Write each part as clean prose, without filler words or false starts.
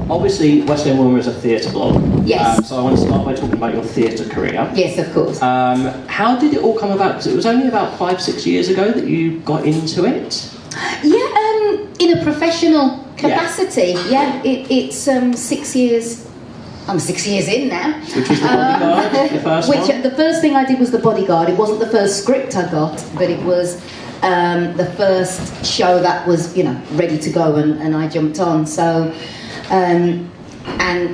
obviously West End Wilma is a theatre blog. Yes. So I want to start by talking about your theatre career. Yes, of course. How did it all come about? Because it was only about 5-6 years ago that you got into it. Yeah, in a professional capacity. Yeah, it's 6 years. I'm 6 years in now. Which was the Bodyguard, the first one? The first thing I did was the Bodyguard. It wasn't the first script I got, but it was the first show that was, ready to go, and I jumped on. So, and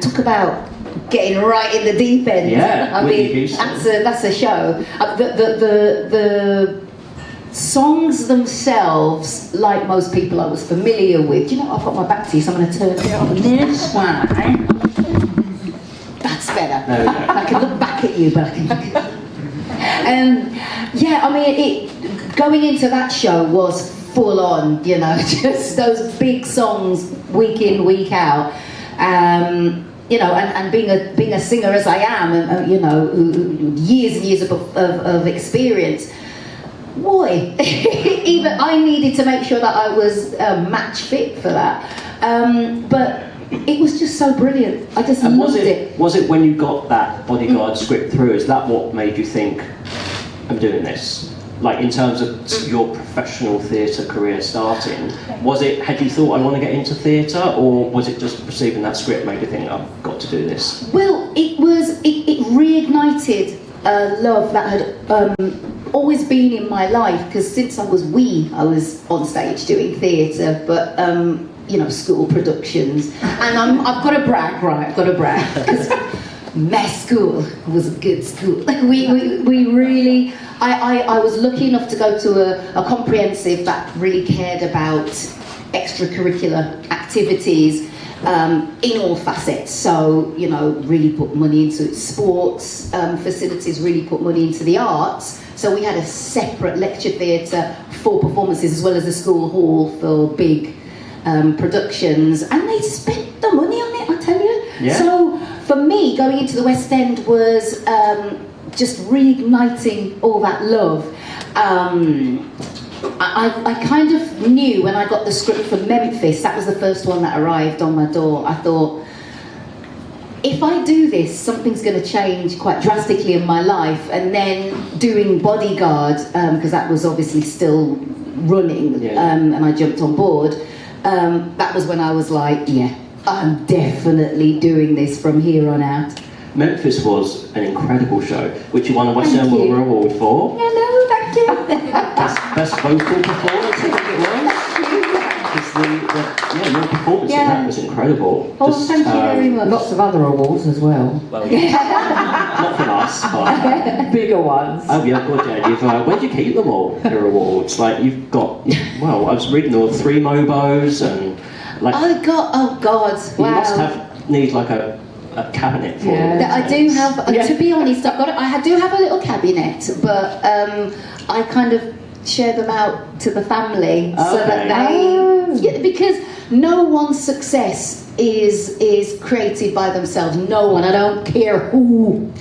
talk about getting right in the deep end. Yeah, I mean, that's a show. The songs themselves, like most people I was familiar with. I've got my back to you, so I'm going to turn it on this way. That's better. There we go. I can look back at you, but I can... yeah, I mean, going into that show was full on, just those big songs week in, week out. And being a singer as I am, and years and years of experience, boy, even I needed to make sure that I was match fit for that. But it was just so brilliant. I just loved it. Was it when you got that Bodyguard script through, is that what made you think, I'm doing this? Like, in terms of your professional theatre career starting, had you thought, I want to get into theatre, or was it just receiving that script made you think, I've got to do this? Well, it reignited a love that had always been in my life, because since I was wee, I was on stage doing theatre, but school productions, and I've got to brag, because Mess School was a good school. we really, I was lucky enough to go to a comprehensive that really cared about extracurricular activities in all facets. So, really put money into it. Sports facilities really put money into the arts. So we had a separate lecture theatre for performances, as well as a school hall for big productions, and they spent the money on it, I tell you. Yeah. So for me, going into the West End was just reigniting all that love. I kind of knew when I got the script from Memphis, that was the first one that arrived on my door. I thought, if I do this, something's going to change quite drastically in my life. And then doing Bodyguard, because that was obviously still running, and I jumped on board. That was when I was like, yeah, I'm definitely doing this from here on out. Memphis was an incredible show, which you won a West End Wilma award for. Hello, thank you. Best vocal performance, I think it was. Your performance in that was incredible. Oh, thank you very much. Lots of other awards as well. Well, not from us, but bigger ones. Oh yeah, good. Yeah, where do you keep them all? Your awards, like you've got. Well, I was reading all 3 Mobos and like. Oh God! Wow. You must need like a cabinet for them. I do have. To be honest, I do have a little cabinet, but I kind of share them out to the family so that they, because no one's success is created by themselves. No one. I don't care who.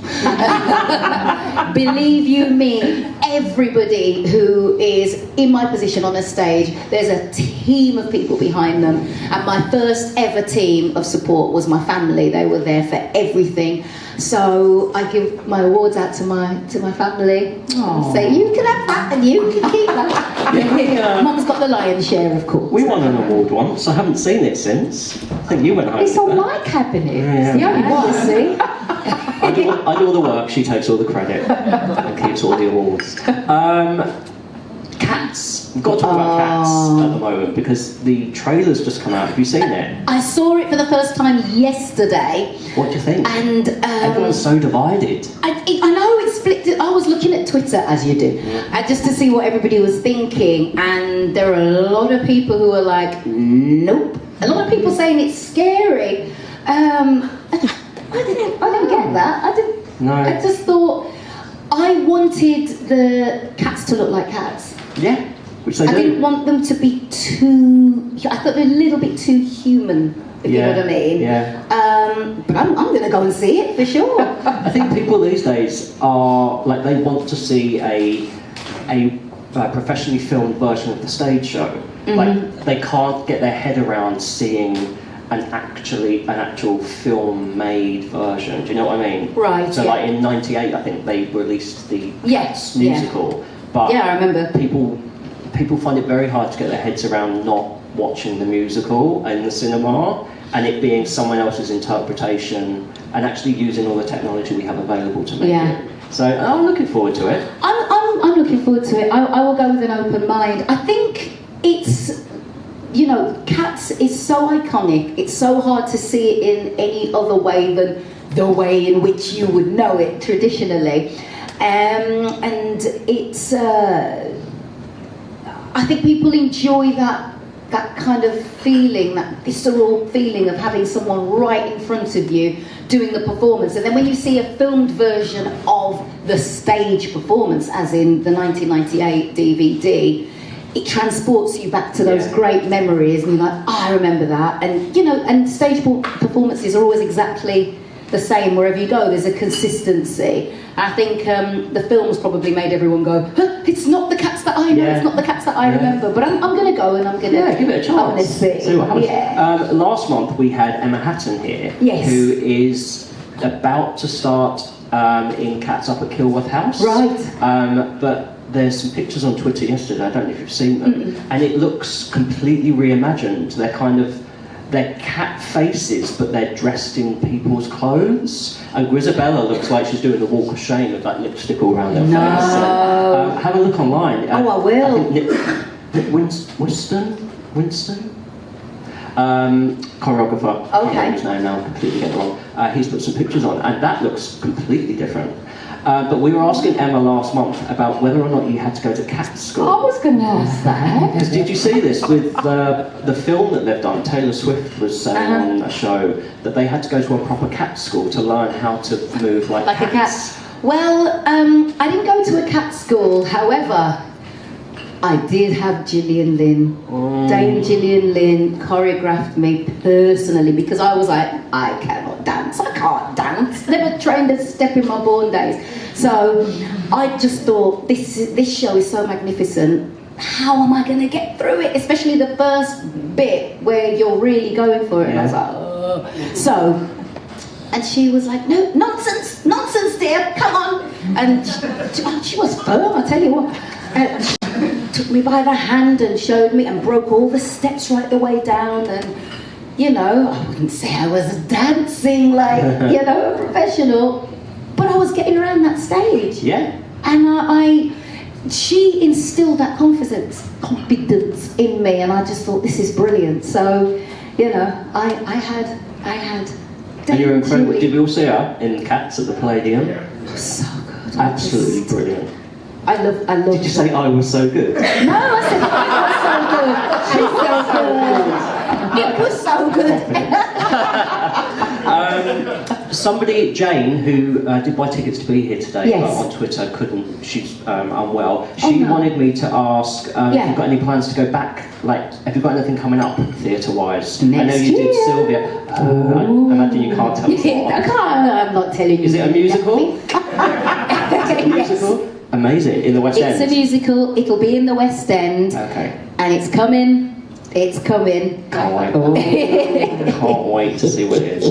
Believe you me, everybody who is in my position on a stage, there's a team of people behind them. And my first ever team of support was my family. They were there for everything. So I give my awards out to my family. Say, you can have that and you can keep that. Mum's got the lion's share, of course. We won an award once. I haven't seen it since. I think you went home. It's on my cabinet. Yeah. It's the only one. See? I do all the work, she takes all the credit and keeps all the awards. Cats. We've got to talk about Cats at the moment because the trailer's just come out. Have you seen it? I saw it for the first time yesterday. What do you think? And everyone's so divided. I know it's split. I was looking at Twitter, as you do, just to see what everybody was thinking, and there are a lot of people who are like, nope. A lot of people saying it's scary. I didn't get that. I didn't. No. I just thought I wanted the cats to look like cats. Yeah, which they do. I didn't want them to be too. I thought they're a little bit too human. If you know what I mean. Yeah. But I'm going to go and see it for sure. I think people these days are like they want to see a professionally filmed version of the stage show. Mm-hmm. Like they can't get their head around seeing an actual film-made version. Do you know what I mean? Right. So yeah. like in '98, I think they released the Yes, musical. But Yeah, I remember. people find it very hard to get their heads around not watching the musical in the cinema and it being someone else's interpretation and actually using all the technology we have available to make Yeah. it. So I'm looking forward to it. I'm looking forward to it. I will go with an open mind. I think it's, you know, Cats is so iconic. It's so hard to see it in any other way than the way in which you would know it traditionally. And it's, I think people enjoy that kind of feeling, that visceral feeling of having someone right in front of you doing the performance. And then when you see a filmed version of the stage performance, as in the 1998 DVD, it transports you back to those great memories, and you're like, oh, I remember that. And, you know, and stage performances are always exactly the same wherever you go. There's a consistency. I think the films probably made everyone go, huh, it's not the Cats that I know, it's not the Cats that I remember. But I'm going to go and I'm going to give it a chance. See what happens. Yeah. Last month we had Emma Hatton here, Yes. who is about to start in Cats up at Kilworth House. Right. But there's some pictures on Twitter yesterday, I don't know if you've seen them, and it looks completely reimagined. They're cat faces, but they're dressed in people's clothes. And Grisabella looks like she's doing the walk of shame with like lipstick all around her face. So, have a look online. I will. I think Nick Winston? Choreographer. I can't remember his name now, I'm completely getting it wrong. He's put some pictures on, and that looks completely different. But we were asking Emma last month about whether or not you had to go to cat school. I was going to ask that. Because did you see this with the film that they've done? Taylor Swift was saying on a show that they had to go to a proper cat school to learn how to move like a cat. cats. Well, I didn't go to a cat school. However, I did have Gillian Lynn. Dame Gillian Lynn choreographed me personally because I was like, I cannot dance. I can't dance. Never trained a step in my born days. So I just thought, this show is so magnificent. How am I going to get through it? Especially the first bit where you're really going for it. And I was like, oh. So, and she was like, no, nonsense, dear, come on. And she was firm, I tell you what. And she took me by the hand and showed me and broke all the steps right the way down. And, you know, I wouldn't say I was dancing like, you know, a professional, but I was getting around that stage. Yeah. And she instilled that confidence in me, and I just thought, this is brilliant. So, you know, I had. And you're incredible. Did we all see her in Cats at the Palladium? So good. Absolutely brilliant. I love. Did you say I was so good? No, I said it was so good. It was so good. Somebody, Jane, who did buy tickets to be here today, Yes. but on Twitter couldn't. She's unwell. She wanted me to ask if you've got any plans to go back. Like, have you got anything coming up theatre-wise? I know you did Sylvia. I imagine you can't tell us what. I'm not telling you. Is it a musical? Yes. Amazing. In the West End? It's a musical. It'll be in the West End. Okay. And it's coming. It's coming. Can't wait. Can't wait to see what it is.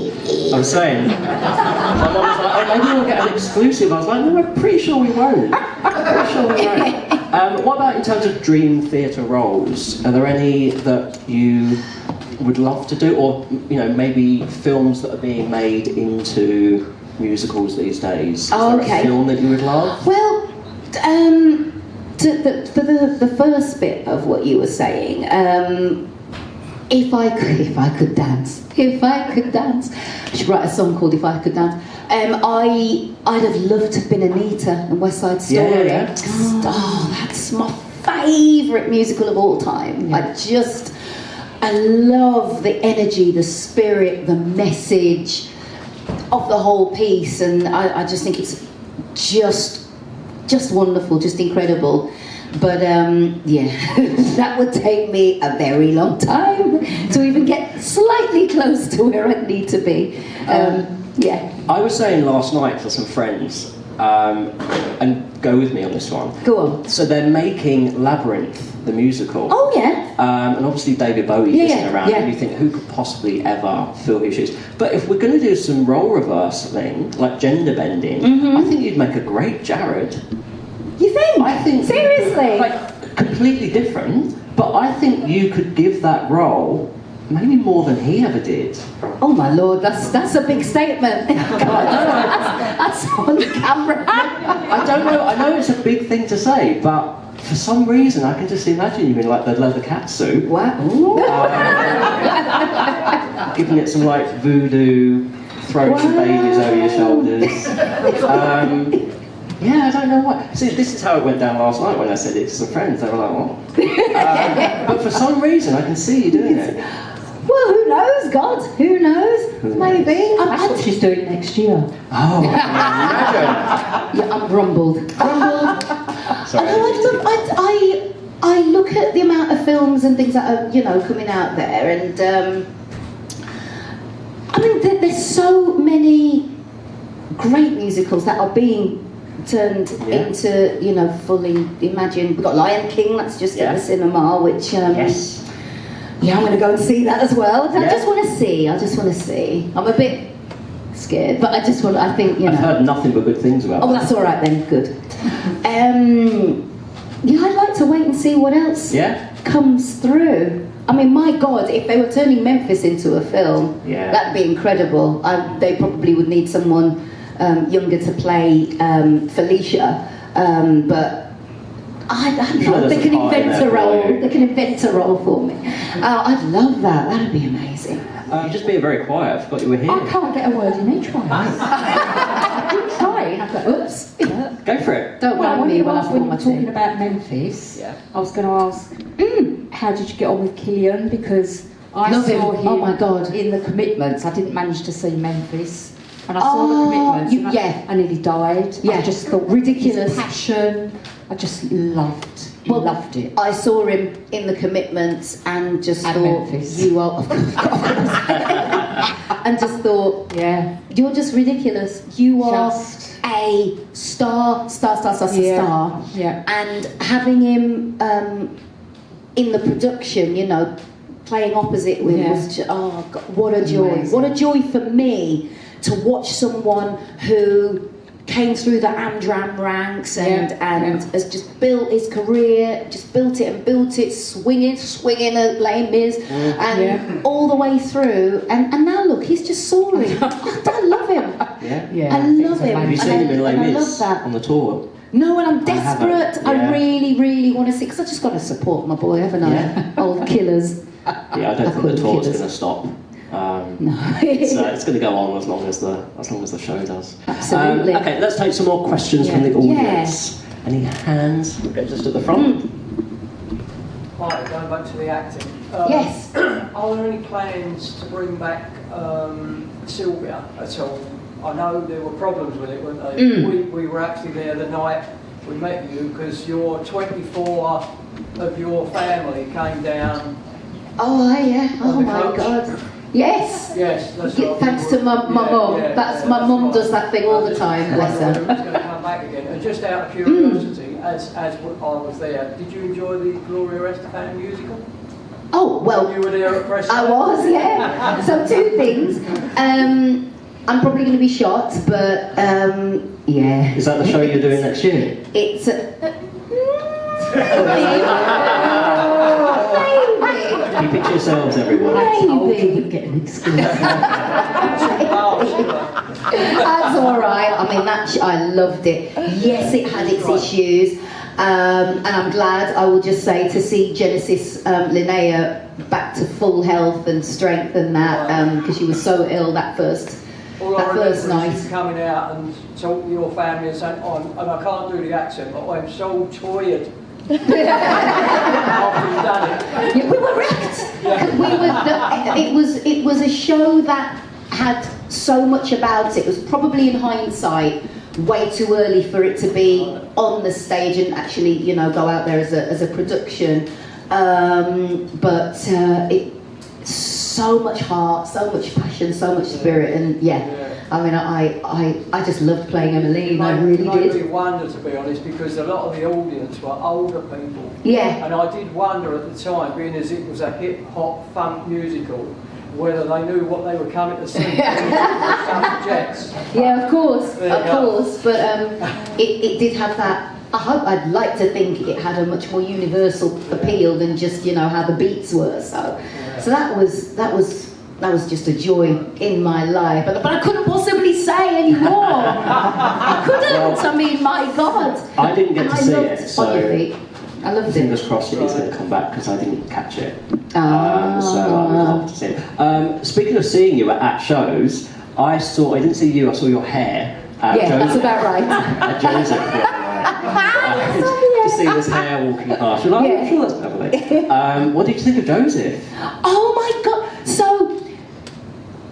I was saying, my mum was like, oh, maybe we'll get an exclusive. I was like, no, we're pretty sure we won't. What about in terms of dream theatre roles? Are there any that you would love to do? Or, you know, maybe films that are being made into musicals these days? Is there a film that you would love? Well, for the first bit of what you were saying, if I could dance, I should write a song called "If I Could Dance." I'd have loved to have been Anita in West Side Story. Yeah. Oh, that's my favourite musical of all time. Yeah. I love the energy, the spirit, the message of the whole piece, and I just think it's just wonderful, just incredible. But that would take me a very long time to even get slightly close to where I need to be. I was saying last night to some friends, and go with me on this one. Go on. So they're making Labyrinth, the musical. Oh yeah. And obviously David Bowie Yeah, isn't around, yeah. and you think, who could possibly ever fill his shoes? But if we're going to do some role reversing, like gender bending, I think you'd make a great Jared. You think? I think Seriously? like completely different, but I think you could give that role maybe more than he ever did. Oh my lord, that's a big statement. that's on the camera. I don't know. I know it's a big thing to say, but for some reason I can just imagine you in like the leather cat suit, Wow. giving it some like voodoo, throwing some babies over your shoulders. Yeah, I don't know what. See, this is how it went down last night when I said it to some friends. They were like, what? But for some reason, I can see you doing it. Well, who knows, God? Who knows? Maybe. That's what she's doing next year. Oh, imagine. Yeah, I'm grumbled. Sorry. I look at the amount of films and things that are, coming out there, and I mean, there's so many great musicals that are being turned into, fully imagined. We've got Lion King, that's just at the cinema, which Yes. yeah, I'm going to go and see that as well. I Yeah. just want to see. I'm a bit scared, but I think, I've heard nothing but good things about Oh, it. that's all right then. Good. Yeah, I'd like to wait and see what else comes through. I mean, my God, if they were turning Memphis into a film, that'd be incredible. They probably would need someone younger to play Felicia, but I don't know. They can invent a role. They can invent a role for me. I'd love that. That'd be amazing. You're just being very quiet. I forgot you were here. I can't get a word in edgewise. I've been trying. I thought, oops. Go for it. Don't Well, mind when me you when I were pull my talking teeth. about Memphis, Yeah. I was going to ask, how did you get on with Killian? Because I Love saw him. him Oh my God. in The Commitments. I didn't manage to see Memphis. And I saw The Commitments and I nearly died. Yeah. I just thought, Ridiculous. his passion, I just loved it. I saw him in The Commitments and just And thought, Memphis. you are, of course. And just thought, Yeah. you're just ridiculous. You are Just- a star. Yeah. And having him in the production, playing opposite with was just, oh God, what a joy. Amazing. What a joy for me to watch someone who came through the Amdram ranks and has just built his career, just built it, swinging at Les Mis, and all the way through. And now look, he's just soaring. I love him. Yeah. I love him. Have you seen him in Les and I love Mis that. on the tour? No, and I'm I haven't. desperate. I really, really want to see, because I just got to support my boy, haven't I? Yeah. Old Killers. Yeah, I don't think the couldn't tour's kid us. going to stop. No. It's going to go on as long as the show does. Absolutely. Okay, let's take some more questions from the audience. Any hands? Okay, just at the front. Right, going back to the acting. Yes. Are there any plans to bring back Sylvia at all? I know there were problems with it, weren't they? We were actually there the night we met you because your 24 of your family came down. Oh, yeah. Oh, On the my Coqs. God. Yes. Yes, that's Yeah, what thanks we to my mum. My mum right. does that thing all the time, bless her. It was going to come back again. And just out of curiosity, as I was there, did you enjoy the Gloria Estefan musical? Oh, well, You were there at press. I was, yeah. So two things. I'm probably going to be shot, but yeah. Is that the show you're doing next year? It's maybe. Keep it to yourselves, everyone. Maybe. Get an exclusive. That's all right. I mean, I loved it. Yes, it had its issues, and I'm glad. I will just say to see Genesis Linnea back to full health and strength and that, because she was so ill that first night. She's coming out and talk to your family and saying, and I can't do the accent, but I'm so tired. After you've done it. Yeah, we were wrecked. It was a show that had so much about it. It was probably, in hindsight, way too early for it to be on the stage and actually, go out there as a production. But so much heart, so much passion, so much spirit, and I mean, I just loved playing Emmeline. I really It made did. me wonder, to be honest, because a lot of the audience were older people. Yeah. And I did wonder at the time, being as it was a hip-hop funk musical, whether they knew what they were coming to see. Jets. Yeah, of course, There you go. But it did have that. I'd like to think it had a much more universal appeal than just, you know, how the beats were. So that was just a joy in my life. But I couldn't possibly say anymore. I couldn't. I mean, my God. I didn't get And to I see loved it, so On Your Feet. I loved it. fingers crossed it's going to come back because I didn't catch it. So I would love to see it. Speaking of seeing you at shows, I didn't see you, I saw your hair at Yeah, that's Joseph. about right. At Joseph the other night. To see this hair walking past. You're like, Yeah. I'm sure that's Beverley. What did you think of Joseph? Oh my God! So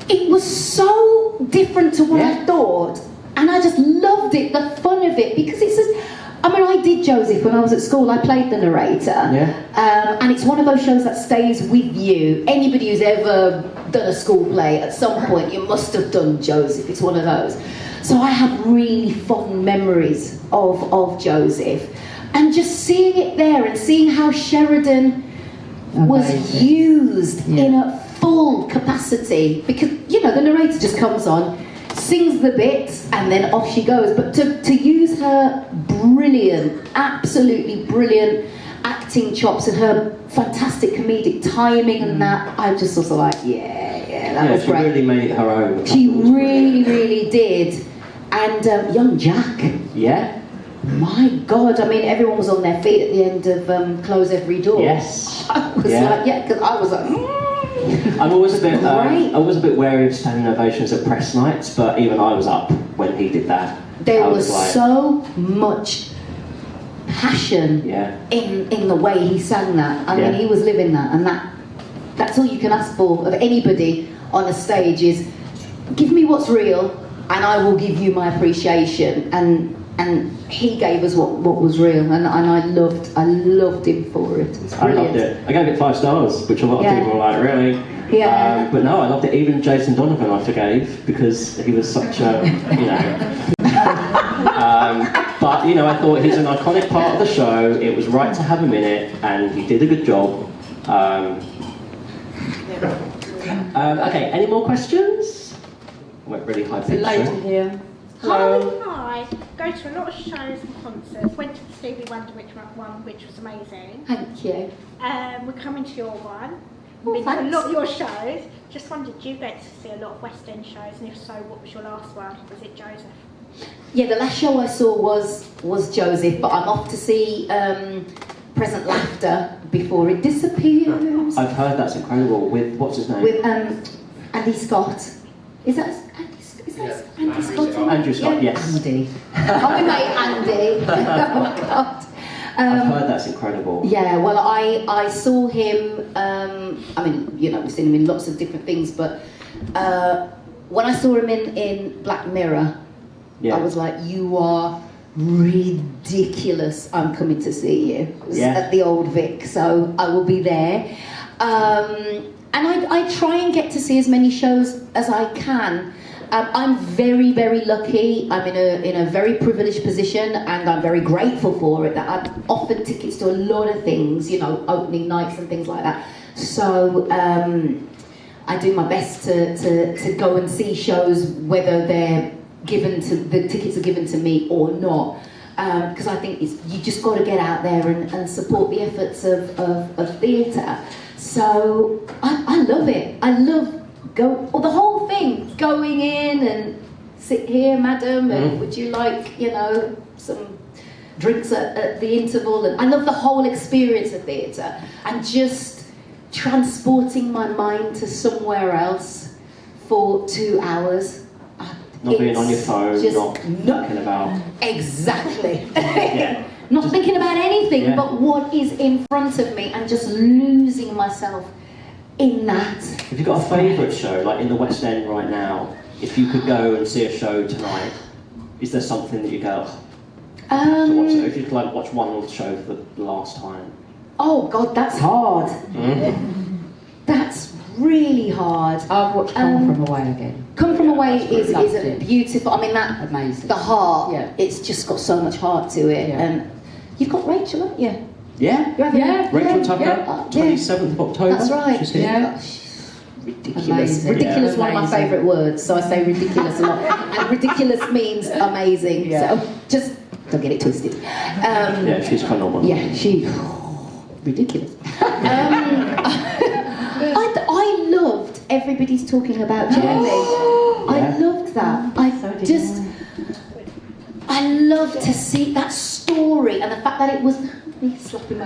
it was so different to what I thought, and I just loved it, the fun of it, because it's just. I mean, I did Joseph when I was at school. I played the narrator, and it's one of those shows that stays with you. Anybody who's ever done a school play, at some point, you must have done Joseph. It's one of those. So I have really fond memories of Joseph, and just seeing it there and seeing how Sheridan was used in a full capacity, because you know the narrator just comes on, sings the bits, and then off she goes. But to use her brilliant, absolutely brilliant acting chops and her fantastic comedic timing and that, I just was like, that was she great. really made it her own. She really, really did. And young Jack. Yeah? My God, I mean, everyone was on their feet at the end of Close Every Door. Yes. I was because I was like, I'm always a bit wary of standing ovations at press nights, but even I was up when he did that. There was so much passion in the way he sang that. I mean, he was living that, and that's all you can ask for of anybody on a stage is give me what's real, and I will give you my appreciation. And he gave us what was real, and I loved him for it. It was brilliant. I loved it. I gave it 5 stars, which a lot of people were like, really? Yeah. But no, I loved it. Even Jason Donovan I forgave because he was such a, you know. But you know, I thought he's an iconic part of the show. It was right to have him in it, and he did a good job. Okay, any more questions? Went really high pitched. Lady here. Hello. Hi. Go to a lot of shows and concerts. Went to the Stevie Wonder one, which was amazing. Thank you. We're coming to your one. Oh, Been to a thanks. lot of your shows. Just wondered, do you get to see a lot of West End shows? And if so, what was your last one? Was it Joseph? Yeah, the last show I saw was Joseph, but I'm off to see Present Laughter before it disappears. I've heard that's incredible. With what's his name? With Andy Scott. Is that Andy Scott? Andrew Scott, yes. Andy. Oh, we mate Andy. Oh God. I've heard that's incredible. Yeah, well, I saw him. I mean, you know, we've seen him in lots of different things, but when I saw him in Black Mirror, I was like, you are ridiculous. I'm coming to see you. It was at the Old Vic, so I will be there. And I try and get to see as many shows as I can. I'm very, very lucky. I'm in a very privileged position, and I'm very grateful for it, that I'm offered tickets to a lot of things, you know, opening nights and things like that. So I do my best to go and see shows, whether the tickets are given to me or not, because I think you just got to get out there and support the efforts of theatre. So I love it. I love the whole thing, going in and sit here, madam, and would you like, you know, some drinks at the interval? And I love the whole experience of theatre, and just transporting my mind to somewhere else for 2 hours. Not being on your phone, not thinking about... Exactly. Not thinking about anything but what is in front of me, and just losing myself in that. Have you got a favourite show, like in the West End right now? If you could go and see a show tonight, is there something that you go to watch it? If you could like watch one of the show for the last time? Oh God, that's hard. That's really hard. I've watched Come From Away again. Come From Away is Loved a it. beautiful. I mean that Amazing. the heart. Yeah. It's just got so much heart to it. Yeah. And you've got Rachel, haven't you? Yeah. You haven't? Yeah. Rachel Tucker, Yeah. 27th of October. That's right. She's here. Yeah. Ridiculous. Amazing. Ridiculous, Yeah. one of my Amazing. favourite words, so I say ridiculous a lot. And ridiculous means amazing. Yeah. So just don't get it twisted. Yeah, she's phenomenal. Yeah, she ridiculous. I loved Everybody's Talking About Julie. I loved that. I love to see that story and the fact that it was me slapping my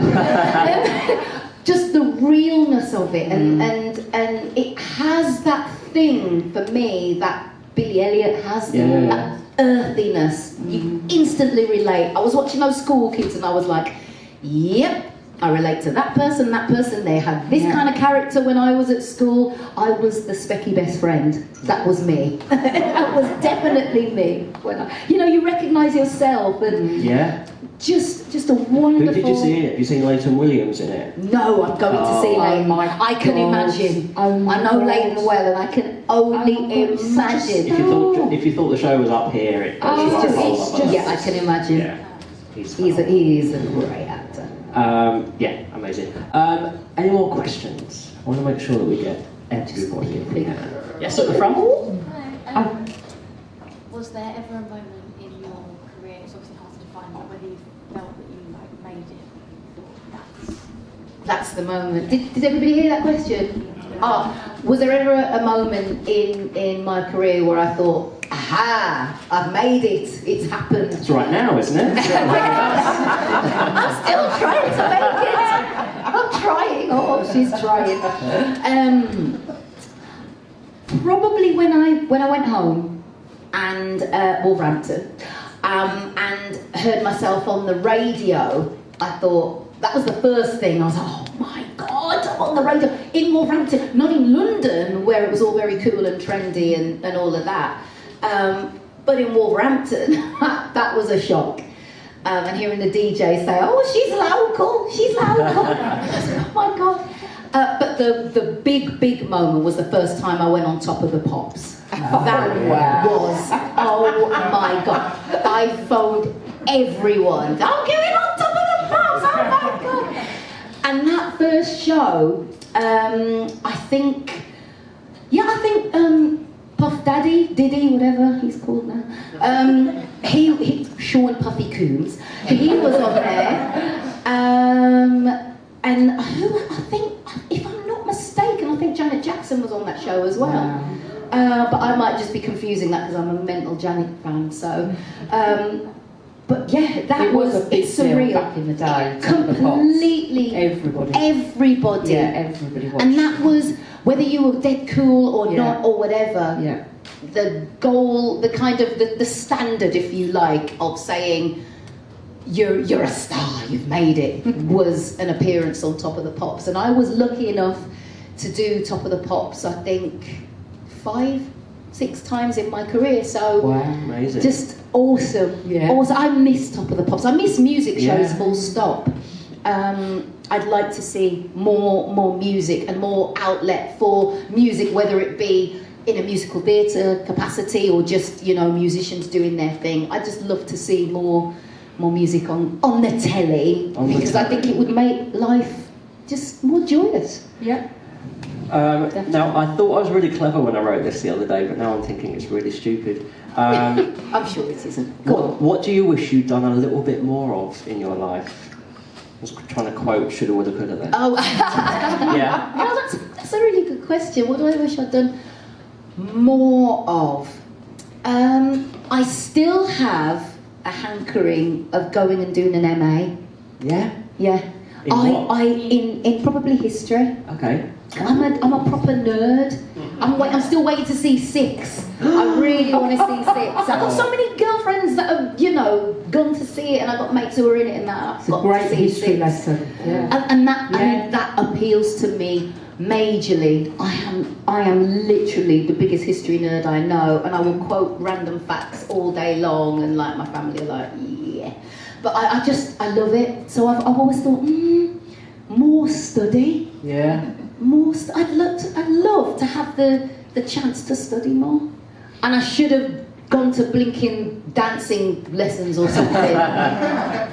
just the realness of it, and it has that thing for me that Billy Elliot has, that earthiness. You instantly relate. I was watching those School Kids and I was like, yep, I relate to that person. They had this kind of character when I was at school. I was the specky best friend. That was me. That was definitely me. When you recognise yourself, and just a wonderful. Who did you see in it? Have you seen Leighton Williams in it? No, I'm going to see Leighton. I can imagine. I know Leighton well, and I can only imagine. If you thought the show was up here, it was I can imagine. Yeah, he is a great actor. Amazing. Any more questions? I want to make sure that we get everybody if we can. Yes, at the front. Was there ever a moment in your career, it's obviously hard to define, but whether you felt that you made it? That's the moment. Did everybody hear that question? Was there ever a moment in my career where I thought, aha, I've made it, it's happened? It's right now, isn't it? I'm still trying to make it. I'm trying. Oh, she's trying. Probably when I went home and Wolverhampton and heard myself on the radio, I thought that was the first thing. I was like, oh my God, I'm on the radio in Wolverhampton, not in London where it was all very cool and trendy and all of that. But in Wolverhampton, that was a shock. And hearing the DJ say, oh, she's local. Oh my God. But the big moment was the first time I went on Top of the Pops. That was, oh my God. I phoned everyone. I'm going on Top of the Pops, oh my God. And that first show, I think Puff Diddy, whatever he's called now. Sean Puffy Coombs, he was on there. And who, I think, if I'm not mistaken, I think Janet Jackson was on that show as well. But I might just be confusing that because I'm a mental Janet fan, so. But yeah, it was a big surreal. Deal back in the day. Completely. Everybody. Yeah, everybody watched. And that was, whether you were dead cool or not or whatever, the goal, the kind of, the standard, if you like, of saying, you're a star, you've made it, was an appearance on Top of the Pops. And I was lucky enough to do Top of the Pops, I think, 5-6 times in my career. So amazing. Just awesome. Also, I miss Top of the Pops. I miss music shows, full stop. I'd like to see more music and more outlet for music, whether it be in a musical theatre capacity or just, musicians doing their thing. I'd just love to see more music on the telly, because I think it would make life just more joyous. Yeah. Now, I thought I was really clever when I wrote this the other day, but now I'm thinking it's really stupid. I'm sure it isn't. What do you wish you'd done a little bit more of in your life? I was trying to quote shoulda, woulda, coulda there. Oh, yeah. No, that's a really good question. What do I wish I'd done more of? I still have a hankering of going and doing an MA. Yeah? Yeah. In probably history. Okay. I'm a proper nerd. I'm still waiting to see 6. I really want to see 6. I've got so many girlfriends that have, gone to see it, and I've got mates who are in it and that. It's a great history lesson. Yeah. And that appeals to me majorly. I am literally the biggest history nerd I know, and I will quote random facts all day long, and my family are like, yeah. But I love it. So I've always thought, more study. Yeah. I'd love to have the chance to study more. And I should have gone to blinking dancing lessons or something. I'm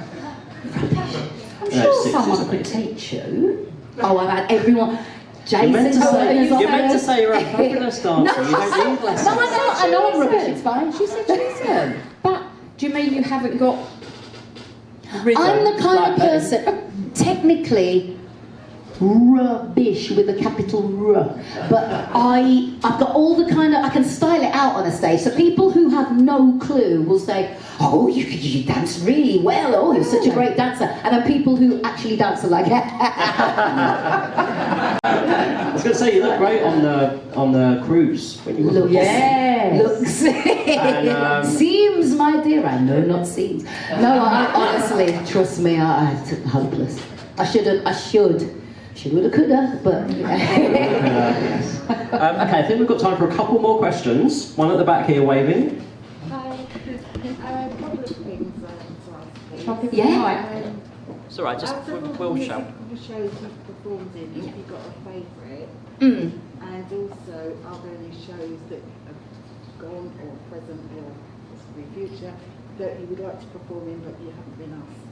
sure someone could teach you. Oh, I've had everyone. You're meant to Jason. say you're a fabulous dancer. You don't need lessons. I know I'm rubbish, it's fine. She said she's good. But do you mean you haven't got rhythm? I'm the kind of person, technically, rubbish with a capital R. But I've got all the kind of, I can style it out on a stage. So people who have no clue will say, oh, you dance really well. Oh, you're such a great dancer. And then people who actually dance are like, I was going to say, you look great on the cruise when you were. Looks. Seems, my dear. I know, not seems. No, I honestly, trust me, I'm hopeless. I shoulda, coulda, but. Okay, I think we've got time for a couple more questions. One at the back here waving. Hi. A couple of things to ask you. Yeah. It's all right, just we'll shout. The shows you've performed in, have you got a favourite? And also, are there any shows that have gone or present or possibly future that you would like to perform in but you haven't been asked?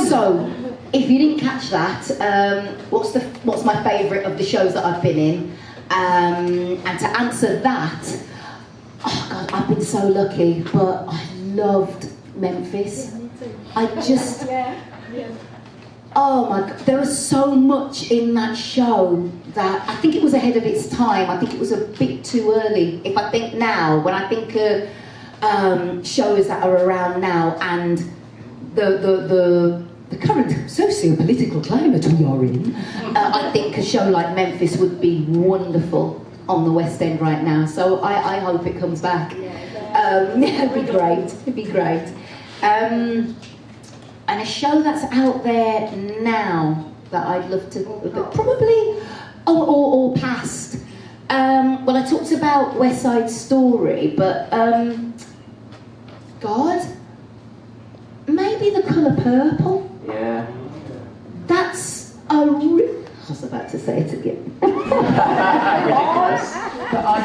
So, if you didn't catch that, what's my favourite of the shows that I've been in? And to answer that, oh God, I've been so lucky, but I loved Memphis. I just, oh my God, there was so much in that show that I think it was ahead of its time. I think it was a bit too early. If I think now, when I think of shows that are around now and the current socio-political climate we are in, I think a show like Memphis would be wonderful on the West End right now. So I hope it comes back. It'd be great. It'd be great. And a show that's out there now that I'd love to, probably, or past. Well, I talked about West Side Story, but God, maybe The Colour Purple. Yeah. That's I was about to say it again. Ridiculous. But I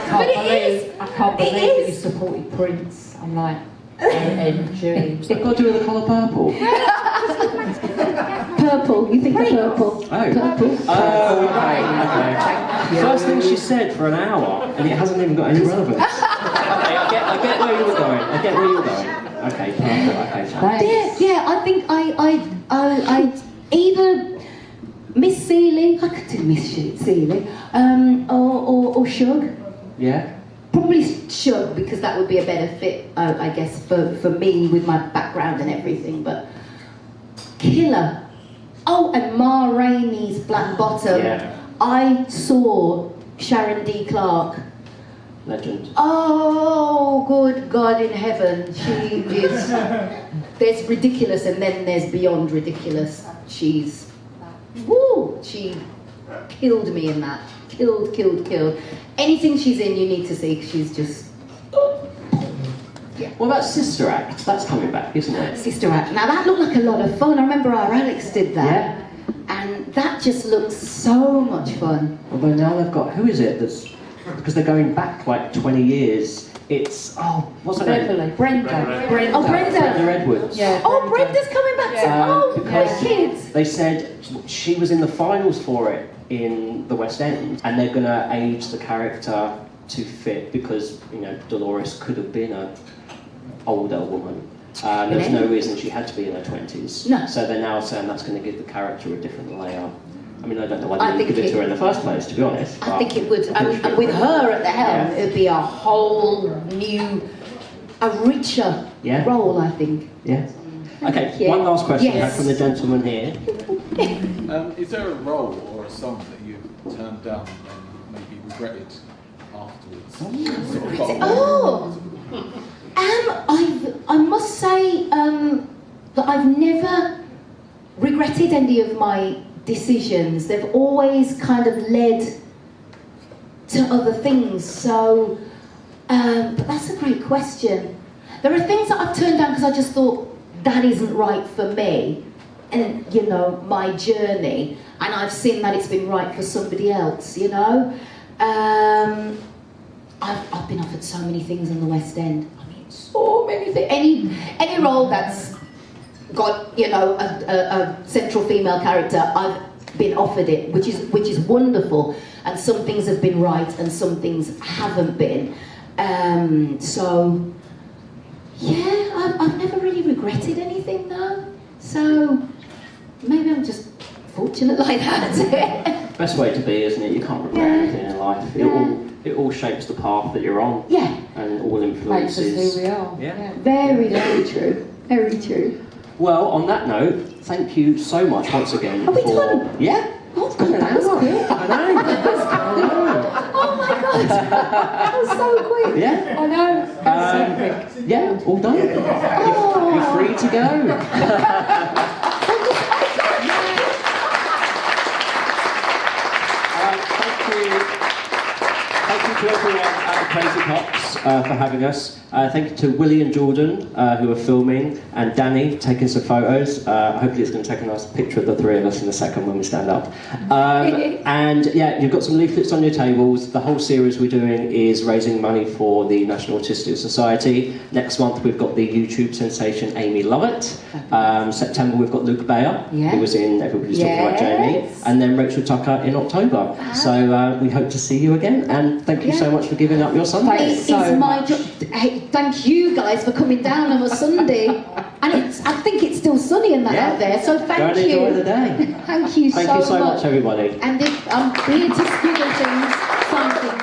can't believe that you supported Prince. I'm like, OMG. What's that got to do with The Colour Purple? Purple, you think of purple. Oh. Purple. Oh, okay. First thing she said for an hour, and it hasn't even got any relevance. Okay, I get where you were going. Okay, purple. Okay. Yeah, I think I either Miss Seeley, I could do Miss Seeley, or Shug. Yeah. Probably Shug, because that would be a better fit, I guess, for me with my background and everything. But Killer. Oh, and Ma Rainey's Black Bottom. Yeah. I saw Sharon D. Clarke. Legend. Oh, good God in heaven. She is. There's ridiculous and then there's beyond ridiculous. She's. Woo! She killed me in that. Killed. Anything she's in, you need to see. She's just. Yeah. What about Sister Act? That's coming back, isn't it? Sister Act. Now that looked like a lot of fun. I remember our Alex did that. Yeah. And that just looks so much fun. Although now they've got, who is it that's, because they're going back like 20 years, it's, what's her name? Beverley. Brenda. Oh, Brenda. Brenda Edwards. Yeah. Oh, Brenda's coming back to Because kids. they said she was in the finals for it in the West End, and they're going to age the character to fit because, Dolores could have been a older woman. There's no reason she had to be in her 20s. No. So they're now saying that's going to give the character a different layer. I mean, I don't know why they give it to her in the first place, to be honest. I think it would. And with her at the helm, it'd be a whole new, a richer role, I think. Yeah. Okay, Thank you. one last question Yes. from the gentleman here. Is there a role or a song that you've turned down and maybe regretted afterwards? I must say that I've never regretted any of my decisions. They've always kind of led to other things. So, but that's a great question. There are things that I've turned down because I just thought that isn't right for me. and you know, my journey, and I've seen that it's been right for somebody else, you know. I've been offered so many things in the West End. I mean, so many things. Any role that's got, you know, a central female character, I've been offered it, which is wonderful. And some things have been right, and some things haven't been. So yeah, I've never really regretted anything though. So maybe I'm just fortunate like that. Best way to be, isn't it? You can't regret anything in life. It all shapes the path that you're on. Yeah. And all Makes influences. us who we are. Yeah. Very, very true. Very true. Well, on that note, thank you so much once again Are we for. done? Yeah. Oh God, that was quick. I know. Oh my God, that was so quick. Yeah. I know. That's so quick. Yeah, all done. You're free to go. Thank you to everyone at the Crazy Coqs for having us. Thank you to Willy and Jordan who are filming, and Danny taking some photos. Hopefully it's going to take a nice picture of the three of us in a second when we stand up. And yeah, you've got some leaflets on your tables. The whole series we're doing is raising money for the National Autistic Society. Next month we've got the YouTube sensation Amy Lovett. September we've got Luke Bayer, who was in Everybody's Talking About Jamie. And then Rachel Tucker in October. So we hope to see you again, and thank you so much for giving up your Sunday. It's my job. Hey, thank you guys for coming down on a Sunday. And I think it's still sunny and that out there, so thank Go and you. enjoy the day. Thank you Thank you so much, everybody. And if I'm here to squiggle things, thank you.